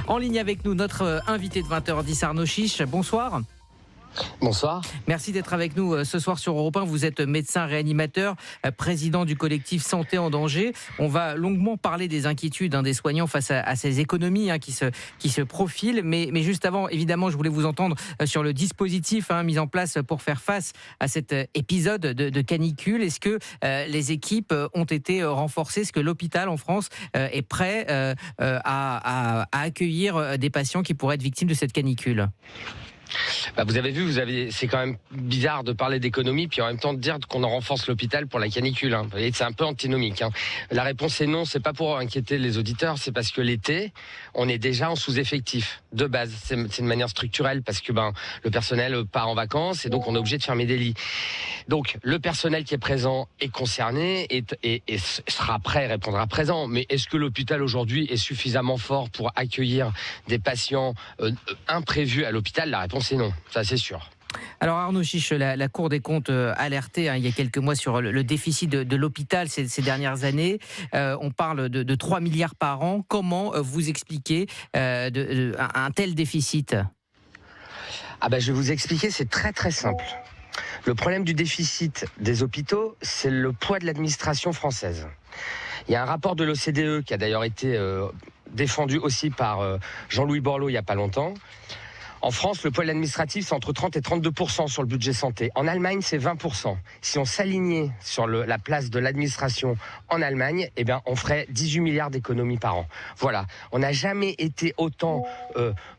En ligne avec nous, notre invité de 20h10, Arnaud Chiche. Bonsoir. Bonsoir. Merci d'être avec nous ce soir sur Europe 1. Vous êtes médecin réanimateur, président du collectif Santé en danger. On va longuement parler des inquiétudes des soignants face à ces économies qui se profilent. Mais juste avant, évidemment, je voulais vous entendre sur le dispositif mis en place pour faire face à cet épisode de canicule. Est-ce que les équipes ont été renforcées? Est-ce que l'hôpital en France est prêt à accueillir des patients qui pourraient être victimes de cette canicule? Vous avez vu, c'est quand même bizarre de parler d'économie puis en même temps de dire qu'on en renforce l'hôpital pour la canicule. Vous voyez, c'est un peu antinomique. La réponse est non, c'est pas pour inquiéter les auditeurs, c'est parce que l'été, on est déjà en sous-effectif de base. C'est une manière structurelle parce que le personnel part en vacances et donc on est obligé de fermer des lits. Donc le personnel qui est présent est concerné et sera prêt, répondra présent. Mais est-ce que l'hôpital aujourd'hui est suffisamment fort pour accueillir des patients imprévus à l'hôpital? La réponse est non, ça c'est sûr. Alors Arnaud Chiche, la Cour des comptes alertait il y a quelques mois sur le déficit de l'hôpital ces dernières années. On parle de 3 milliards par an. Comment vous expliquez un tel déficit? Je vais vous expliquer, c'est très très simple. Le problème du déficit des hôpitaux, c'est le poids de l'administration française. Il y a un rapport de l'OCDE qui a d'ailleurs été défendu aussi par Jean-Louis Borloo il n'y a pas longtemps. En France, le poids de l'administratif, c'est entre 30 et 32% sur le budget santé. En Allemagne, c'est 20%. Si on s'alignait sur la place de l'administration en Allemagne, on ferait 18 milliards d'économies par an. Voilà. On n'a jamais été autant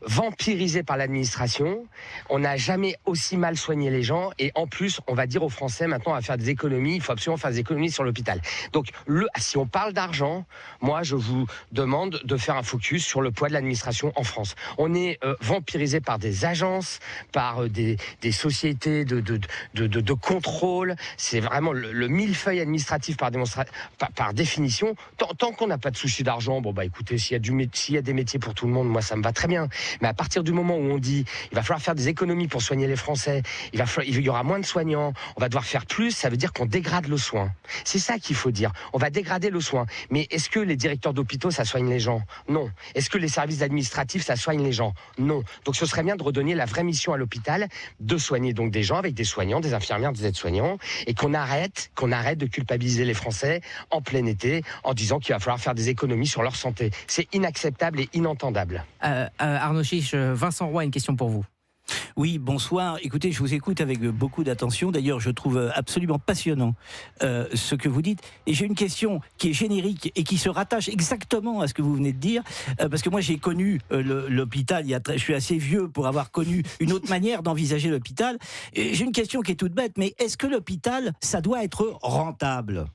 vampirisé par l'administration. On n'a jamais aussi mal soigné les gens. Et en plus, on va dire aux Français, maintenant, on va faire des économies. Il faut absolument faire des économies sur l'hôpital. Donc, si on parle d'argent, moi, je vous demande de faire un focus sur le poids de l'administration en France. On est vampirisé par des agences, par des sociétés de contrôle. C'est vraiment le millefeuille administratif par définition. Tant qu'on n'a pas de souci d'argent, écoutez, s'il y a des métiers pour tout le monde, moi ça me va très bien. Mais à partir du moment où on dit il va falloir faire des économies pour soigner les Français, il y aura moins de soignants, on va devoir faire plus, ça veut dire qu'on dégrade le soin. C'est ça qu'il faut dire. On va dégrader le soin. Mais est-ce que les directeurs d'hôpitaux, ça soigne les gens? Non. Est-ce que les services administratifs, ça soigne les gens? Non. Donc ce serait bien de redonner la vraie mission à l'hôpital, de soigner donc des gens avec des soignants, des infirmières, des aides-soignants, et qu'on arrête de culpabiliser les Français en plein été en disant qu'il va falloir faire des économies sur leur santé. C'est inacceptable et inentendable. Arnaud Chiche, Vincent Roy, une question pour vous. Oui, bonsoir. Écoutez, je vous écoute avec beaucoup d'attention. D'ailleurs, je trouve absolument passionnant ce que vous dites. Et j'ai une question qui est générique et qui se rattache exactement à ce que vous venez de dire. Parce que moi, j'ai connu l'hôpital. Je suis assez vieux pour avoir connu une autre manière d'envisager l'hôpital. Et j'ai une question qui est toute bête. Mais est-ce que l'hôpital, ça doit être rentable ?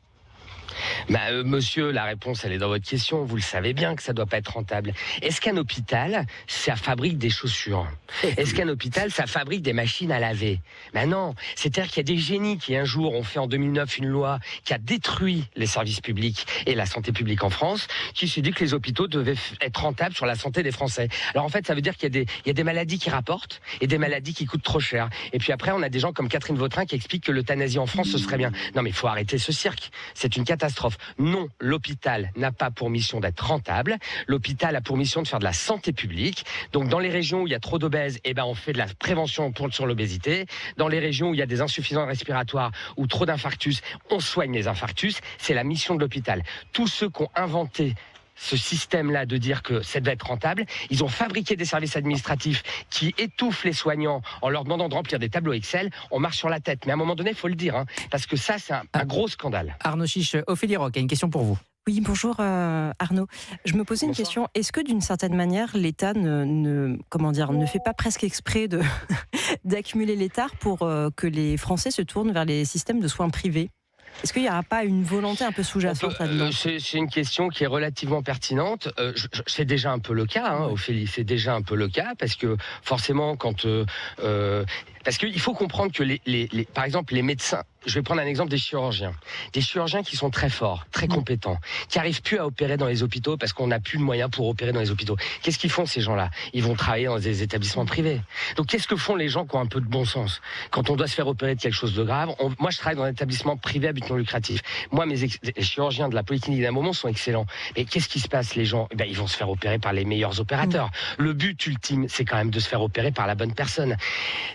Monsieur, la réponse, elle est dans votre question. Vous le savez bien que ça ne doit pas être rentable. Est-ce qu'un hôpital, ça fabrique des chaussures? Est-ce qu'un hôpital, ça fabrique des machines à laver? Non. C'est-à-dire qu'il y a des génies qui, un jour, ont fait en 2009 une loi qui a détruit les services publics et la santé publique en France, qui s'est dit que les hôpitaux devaient être rentables sur la santé des Français. Alors en fait, ça veut dire qu'il y a des maladies qui rapportent et des maladies qui coûtent trop cher. Et puis après, on a des gens comme Catherine Vautrin qui expliquent que l'euthanasie en France, ce serait bien. Non, mais il faut arrêter ce cirque. C'est une catastrophe. Non, l'hôpital n'a pas pour mission d'être rentable. L'hôpital a pour mission de faire de la santé publique. Donc, dans les régions où il y a trop d'obèses, on fait de la prévention sur l'obésité. Dans les régions où il y a des insuffisances respiratoires ou trop d'infarctus, on soigne les infarctus. C'est la mission de l'hôpital. Tous ceux qui ont inventé ce système-là de dire que ça doit être rentable, ils ont fabriqué des services administratifs qui étouffent les soignants en leur demandant de remplir des tableaux Excel. On marche sur la tête. Mais à un moment donné, il faut le dire, parce que ça, c'est un gros scandale. Arnaud Chiche, Ophélie Roch a une question pour vous. Oui, bonjour Arnaud. Je me posais une question. Est-ce que d'une certaine manière, l'État ne fait pas presque exprès d'accumuler l'étard pour que les Français se tournent vers les systèmes de soins privés ? Est-ce qu'il n'y aura pas une volonté un peu sous-jacente là-dedans ? C'est une question qui est relativement pertinente. C'est déjà un peu le cas, Ophélie. C'est déjà un peu le cas parce que forcément, parce qu'il faut comprendre que par exemple, les médecins je vais prendre un exemple des chirurgiens. Des chirurgiens qui sont très forts, très compétents, qui n'arrivent plus à opérer dans les hôpitaux parce qu'on n'a plus de moyens pour opérer dans les hôpitaux. Qu'est-ce qu'ils font, ces gens-là? Ils vont travailler dans des établissements privés. Donc, qu'est-ce que font les gens qui ont un peu de bon sens? Quand on doit se faire opérer de quelque chose de grave, moi, je travaille dans un établissement privé à but non lucratif. Moi, les chirurgiens de la Polyclinique d'un moment sont excellents. Mais qu'est-ce qui se passe, les gens? Ils vont se faire opérer par les meilleurs opérateurs. Le but ultime, c'est quand même de se faire opérer par la bonne personne.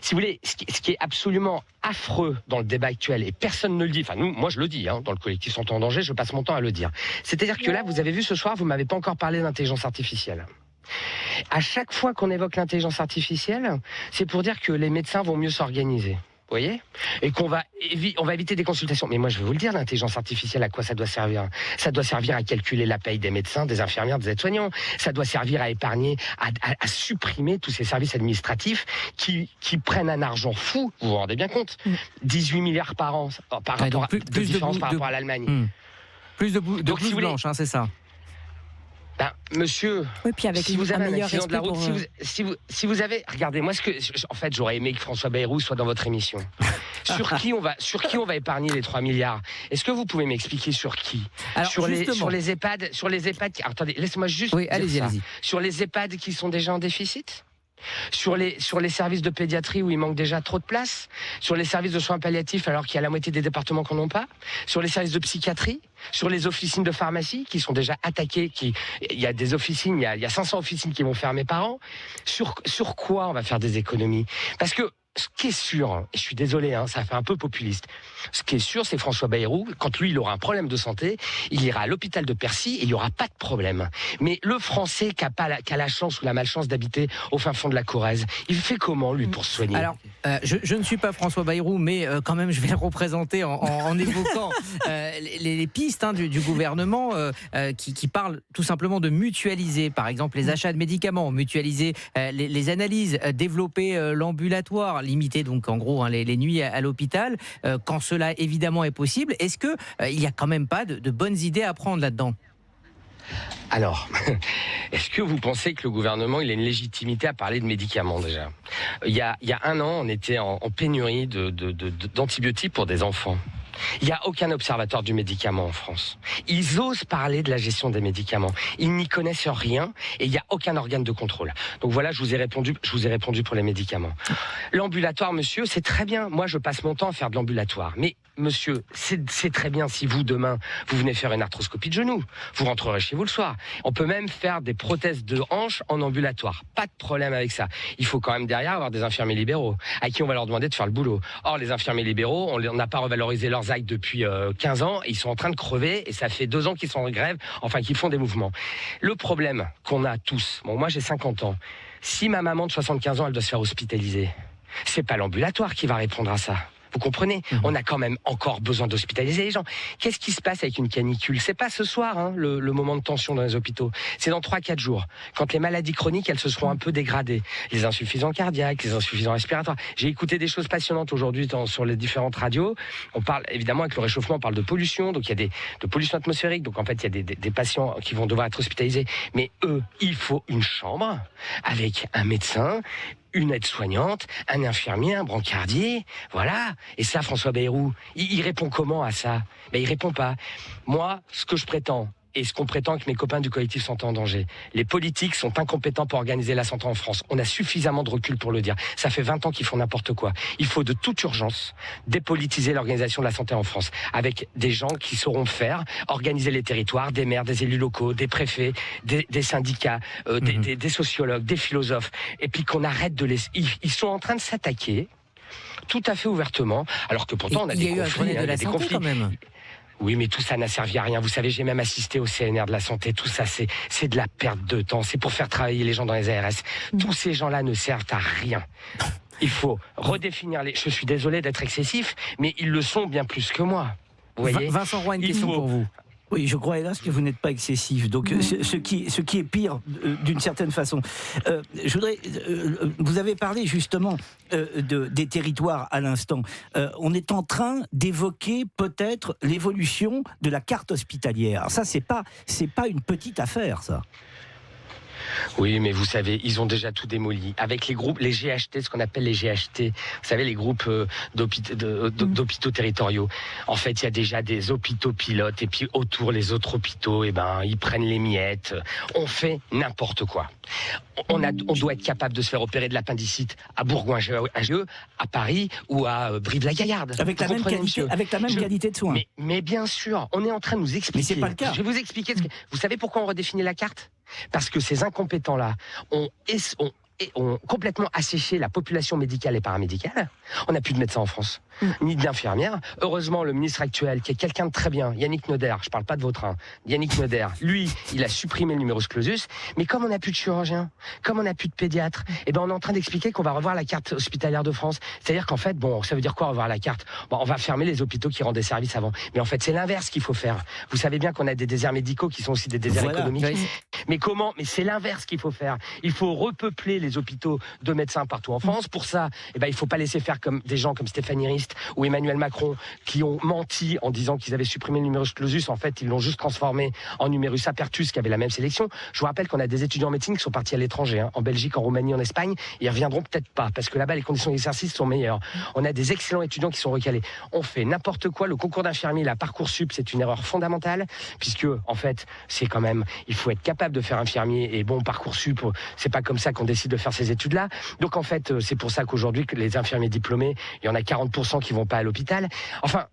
Si vous voulez, ce qui est absolument affreux dans le débat actuel, et personne ne le dit, enfin moi je le dis, dans le collectif Santé en danger, je passe mon temps à le dire. C'est-à-dire que là, vous avez vu ce soir, vous m'avez pas encore parlé d'intelligence artificielle. À chaque fois qu'on évoque l'intelligence artificielle, c'est pour dire que les médecins vont mieux s'organiser. Vous voyez? Et qu'on va éviter des consultations. Mais moi, je vais vous le dire, l'intelligence artificielle, à quoi ça doit servir? Ça doit servir à calculer la paye des médecins, des infirmières, des aides-soignants. Ça doit servir à épargner, à supprimer tous ces services administratifs qui prennent un argent fou. Vous vous rendez bien compte? 18 milliards par an, par rapport à, de différence par rapport à l'Allemagne. Plus de blouses blanches, c'est ça. Monsieur, oui, puis avec si vous avez un accident de la route, pour... si vous avez, regardez, moi en fait, j'aurais aimé que François Bayrou soit dans votre émission. Sur qui on va épargner les 3 milliards? Est-ce que vous pouvez m'expliquer sur qui? Alors, sur les EHPAD, attendez, laissez-moi juste oui, dire ça. allez-y. Sur les EHPAD qui sont déjà en déficit? Sur les services de pédiatrie où il manque déjà trop de place, sur les services de soins palliatifs alors qu'il y a la moitié des départements qui n'en ont pas, sur les services de psychiatrie, sur les officines de pharmacie qui sont déjà attaquées, il y a des officines, il y a 500 officines qui vont fermer par an. Sur quoi on va faire des économies? Parce que ce qui est sûr, et je suis désolé, ça fait un peu populiste, ce qui est sûr, c'est François Bayrou, quand lui, il aura un problème de santé, il ira à l'hôpital de Percy et il n'y aura pas de problème. Mais le Français qui a la chance ou la malchance d'habiter au fin fond de la Corrèze, il fait comment, lui, pour se soigner? Alors, je ne suis pas François Bayrou, mais quand même, je vais le représenter en évoquant les pistes du gouvernement qui parlent tout simplement de mutualiser, par exemple, les achats de médicaments, mutualiser les analyses, développer l'ambulatoire, limiter donc en gros les nuits à l'hôpital, quand cela évidemment est possible. Est-ce que il n'y a quand même pas de bonnes idées à prendre là-dedans? Alors, est-ce que vous pensez que le gouvernement il a une légitimité à parler de médicaments déjà? Il y a un an, on était en pénurie d'antibiotiques pour des enfants. Il n'y a aucun observatoire du médicament en France. Ils osent parler de la gestion des médicaments. Ils n'y connaissent rien et il n'y a aucun organe de contrôle. Donc voilà, je vous ai répondu pour les médicaments. L'ambulatoire, monsieur, c'est très bien. Moi, je passe mon temps à faire de l'ambulatoire. Mais monsieur, c'est très bien si vous, demain, vous venez faire une arthroscopie de genou. Vous rentrerez chez vous le soir. On peut même faire des prothèses de hanches en ambulatoire. Pas de problème avec ça. Il faut quand même derrière avoir des infirmiers libéraux à qui on va leur demander de faire le boulot. Or, les infirmiers libéraux, on n'a pas revalorisé leurs actes depuis 15 ans. Ils sont en train de crever et ça fait 2 ans qu'ils sont en grève, enfin qu'ils font des mouvements. Le problème qu'on a tous, moi j'ai 50 ans, si ma maman de 75 ans, elle doit se faire hospitaliser, c'est pas l'ambulatoire qui va répondre à ça. Vous comprenez? On a quand même encore besoin d'hospitaliser les gens. Qu'est-ce qui se passe avec une canicule? C'est pas ce soir le moment de tension dans les hôpitaux. C'est dans 3-4 jours. Quand les maladies chroniques, elles se seront un peu dégradées. Les insuffisants cardiaques, les insuffisants respiratoires. J'ai écouté des choses passionnantes aujourd'hui sur les différentes radios. On parle, évidemment, avec le réchauffement, on parle de pollution. Donc il y a de pollution atmosphérique. Donc en fait, il y a des patients qui vont devoir être hospitalisés. Mais eux, il faut une chambre avec un médecin, une aide-soignante, un infirmier, un brancardier, voilà. Et ça, François Bayrou, il répond comment à ça? Il répond pas. Moi, ce que je prétends, et ce qu'on prétend que mes copains du collectif Santé en danger, les politiques sont incompétents pour organiser la santé en France. On a suffisamment de recul pour le dire. Ça fait 20 ans qu'ils font n'importe quoi. Il faut de toute urgence dépolitiser l'organisation de la santé en France, avec des gens qui sauront faire, organiser les territoires, des maires, des élus locaux, des préfets, des syndicats, des sociologues, des philosophes, et puis qu'on arrête de les... Ils sont en train de s'attaquer tout à fait ouvertement, alors que pourtant on a des conflits. Il y a eu un Grenelle de la santé quand même. Oui, mais tout ça n'a servi à rien. Vous savez, j'ai même assisté au CNR de la santé. Tout ça, c'est de la perte de temps. C'est pour faire travailler les gens dans les ARS. Tous ces gens-là ne servent à rien. Il faut redéfinir les... Je suis désolé d'être excessif, mais ils le sont bien plus que moi. Vous voyez? Vincent Roy, une question pour vous. Oui, je crois hélas que vous n'êtes pas excessif. Donc, ce qui est pire, d'une certaine façon. Je voudrais. Vous avez parlé justement des territoires à l'instant. On est en train d'évoquer peut-être l'évolution de la carte hospitalière. Alors ça, c'est pas une petite affaire, ça. Oui, mais vous savez, ils ont déjà tout démoli. Avec les groupes, les GHT, ce qu'on appelle les GHT, vous savez, les groupes d'hôpitaux territoriaux. En fait, il y a déjà des hôpitaux pilotes, et puis autour, les autres hôpitaux, ils prennent les miettes. On fait n'importe quoi. On doit être capable de se faire opérer de l'appendicite à Bourgoin-Jallieu, à Paris ou à Brive-la-Gaillarde. Avec la même qualité de soins. Mais bien sûr, on est en train de nous expliquer. Mais c'est pas le cas. Je vais vous expliquer. Vous savez pourquoi on redéfinit la carte ? Parce que ces incompétents-là ont complètement asséché la population médicale et paramédicale. On n'a plus de médecins en France, ni d'infirmières. Heureusement, le ministre actuel, qui est quelqu'un de très bien, Yannick Noder, je parle pas de Vautrin, Yannick Noder, lui, il a supprimé le numerus clausus. Mais comme on n'a plus de chirurgiens, comme on n'a plus de pédiatres, on est en train d'expliquer qu'on va revoir la carte hospitalière de France. C'est-à-dire qu'en fait, ça veut dire quoi revoir la carte ? On va fermer les hôpitaux qui rendent des services avant. Mais en fait, c'est l'inverse qu'il faut faire. Vous savez bien qu'on a des déserts médicaux qui sont aussi des déserts économiques. Mais comment ? Mais c'est l'inverse qu'il faut faire. Il faut repeupler les hôpitaux de médecins partout en France. Pour ça, il faut pas laisser faire comme des gens comme Stéphanie Rist ou Emmanuel Macron qui ont menti en disant qu'ils avaient supprimé le numerus clausus. En fait, ils l'ont juste transformé en numerus apertus qui avait la même sélection. Je vous rappelle qu'on a des étudiants en médecine qui sont partis à l'étranger, en Belgique, en Roumanie, en Espagne. Ils reviendront peut-être pas parce que là-bas, les conditions d'exercice sont meilleures. On a des excellents étudiants qui sont recalés. On fait n'importe quoi. Le concours d'infirmier, la Parcoursup, c'est une erreur fondamentale puisque, en fait, c'est quand même, il faut être capable de faire infirmier et Parcoursup, c'est pas comme ça qu'on décide de faire ces études-là. Donc en fait, c'est pour ça qu'aujourd'hui, que les infirmiers diplômés, il y en a 40% qui vont pas à l'hôpital. Enfin,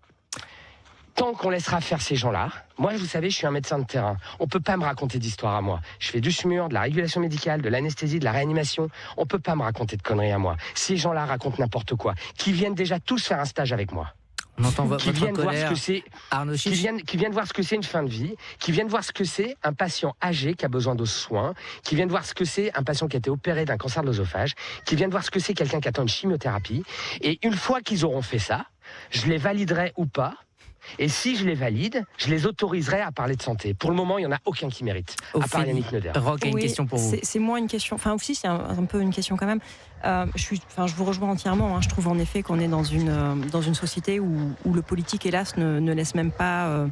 tant qu'on laissera faire ces gens-là, moi, vous savez, je suis un médecin de terrain. On peut pas me raconter d'histoire à moi. Je fais du SMUR, de la régulation médicale, de l'anesthésie, de la réanimation. On peut pas me raconter de conneries à moi. Ces gens-là racontent n'importe quoi. Qui viennent déjà tous faire un stage avec moi. On entend qui viennent voir ce que c'est, Arnaud qui viennent voir ce que c'est une fin de vie, qui viennent voir ce que c'est un patient âgé qui a besoin de soins, qui viennent voir ce que c'est un patient qui a été opéré d'un cancer de l'œsophage, qui viennent voir ce que c'est quelqu'un qui attend une chimiothérapie. Et une fois qu'ils auront fait ça, je les validerai ou pas. Et si je les valide, je les autoriserai à parler de santé. Pour le moment, il n'y en a aucun qui mérite, à part Yannick Noder. Roch a une question pour vous. C'est moins une question, enfin aussi c'est un peu une question quand même. Je vous rejoins entièrement. Je trouve en effet qu'on est dans une société où le politique, hélas, ne laisse même pas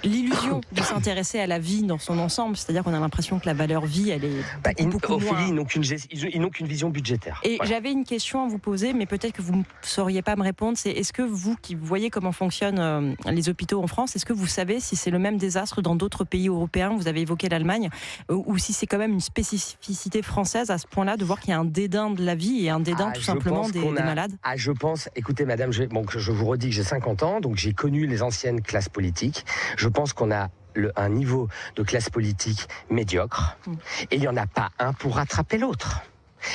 l'illusion de s'intéresser à la vie dans son ensemble. C'est-à-dire qu'on a l'impression que la valeur vie, elle est beaucoup moins... Ophélie, ils n'ont qu'une vision budgétaire. Et j'avais une question à vous poser, mais peut-être que vous ne sauriez pas me répondre. C'est est-ce que vous, qui voyez comment fonctionnent les hôpitaux en France, est-ce que vous savez si c'est le même désastre dans d'autres pays européens ? Vous avez évoqué l'Allemagne, ou si c'est quand même une spécificité française à ce point-là, de voir qu'il y a un dédain de la vie et un dédain tout simplement des malades ? Je pense, écoutez madame, je vous redis que j'ai 50 ans, donc j'ai connu les anciennes classes politiques. Je pense qu'on a un niveau de classe politique médiocre et il n'y en a pas un pour rattraper l'autre.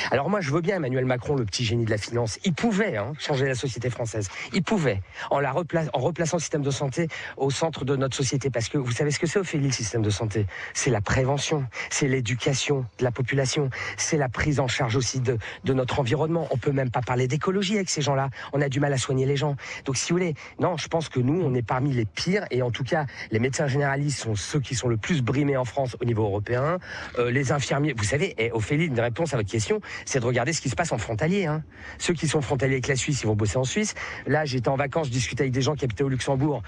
Alors moi, je veux bien Emmanuel Macron, le petit génie de la finance. Il pouvait changer la société française. Il pouvait, en replaçant le système de santé au centre de notre société. Parce que vous savez ce que c'est, Ophélie, le système de santé ? C'est la prévention, c'est l'éducation de la population, c'est la prise en charge aussi de notre environnement. On peut même pas parler d'écologie avec ces gens-là. On a du mal à soigner les gens. Donc si vous voulez, non, je pense que nous, on est parmi les pires. Et en tout cas, les médecins généralistes sont ceux qui sont le plus brimés en France au niveau européen. Les infirmiers, vous savez, Ophélie, une réponse à votre question, c'est de regarder ce qui se passe en frontalier. Ceux qui sont frontaliers avec la Suisse, ils vont bosser en Suisse. Là, j'étais en vacances, je discutais avec des gens qui habitaient au Luxembourg.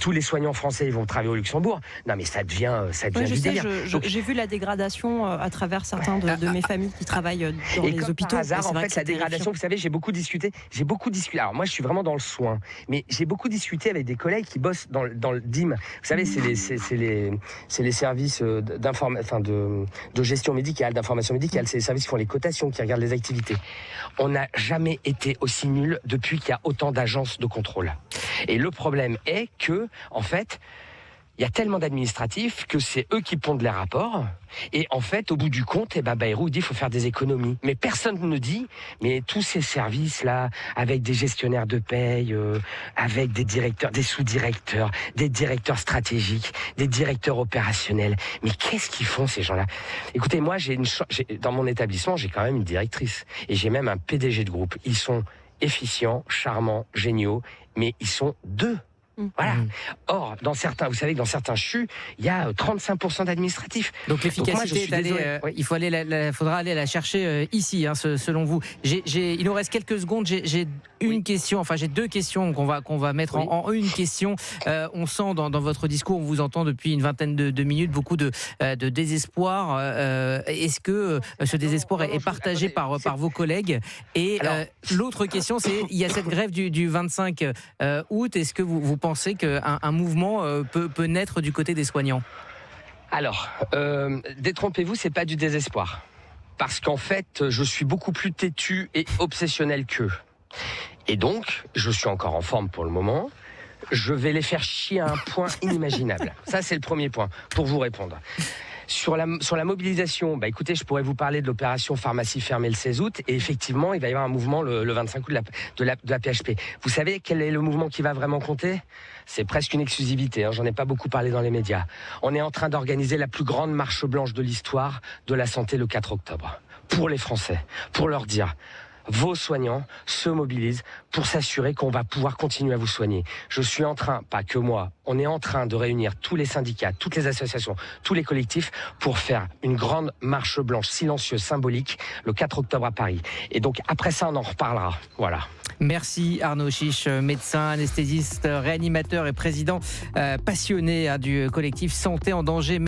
Tous les soignants français, ils vont travailler au Luxembourg. Non, mais ça devient du délire. J'ai vu la dégradation à travers certains de mes familles qui travaillent dans les hôpitaux. Par hasard, en fait, la dégradation, vous savez, j'ai beaucoup discuté. Alors, moi, je suis vraiment dans le soin, mais j'ai beaucoup discuté avec des collègues qui bossent dans le DIM. Vous savez, c'est les services de gestion médicale, d'information médicale. C'est les services qui font les cotations, qui regardent les activités. On n'a jamais été aussi nul depuis qu'il y a autant d'agences de contrôle. Et le problème est que, en fait, il y a tellement d'administratifs que c'est eux qui pondent les rapports. Et en fait, au bout du compte, Bayrou dit qu'il faut faire des économies. Mais personne ne dit, mais tous ces services-là, avec des gestionnaires de paye, avec des directeurs, des sous-directeurs, des directeurs stratégiques, des directeurs opérationnels. Mais qu'est-ce qu'ils font, ces gens-là ? Écoutez, moi, dans mon établissement, j'ai quand même une directrice. Et j'ai même un PDG de groupe. Ils sont efficients, charmants, géniaux, mais ils sont deux. Voilà. Or, vous savez que dans certains CHU, il y a 35% d'administratifs. Donc l'efficacité Donc moi, je suis désolé. Oui. il faudra aller la chercher ici, selon vous. Il nous reste quelques secondes. J'ai une question, enfin j'ai deux questions qu'on va mettre en une question. On sent dans votre discours, on vous entend depuis une vingtaine de minutes, beaucoup de désespoir. Est-ce que ce désespoir est partagé par vos collègues? Et l'autre question, c'est il y a cette grève du 25 août. Est-ce que vous pensez qu'un mouvement peut naître du côté des soignants? Alors, détrompez-vous, c'est pas du désespoir. Parce qu'en fait, je suis beaucoup plus têtu et obsessionnel qu'eux. Et donc, je suis encore en forme pour le moment. Je vais les faire chier à un point inimaginable. Ça, c'est le premier point, pour vous répondre. Sur la mobilisation, écoutez, je pourrais vous parler de l'opération pharmacie fermée le 16 août. Et effectivement, il va y avoir un mouvement le 25 août de la PHP. Vous savez quel est le mouvement qui va vraiment compter? C'est presque une exclusivité, j'en ai pas beaucoup parlé dans les médias. On est en train d'organiser la plus grande marche blanche de l'histoire de la santé le 4 octobre. Pour les Français, pour leur dire... Vos soignants se mobilisent pour s'assurer qu'on va pouvoir continuer à vous soigner. Je suis en train, pas que moi, on est en train de réunir tous les syndicats, toutes les associations, tous les collectifs pour faire une grande marche blanche silencieuse, symbolique, le 4 octobre à Paris. Et donc après ça, on en reparlera. Voilà. Merci Arnaud Chiche, médecin, anesthésiste, réanimateur et président passionné du collectif Santé en danger.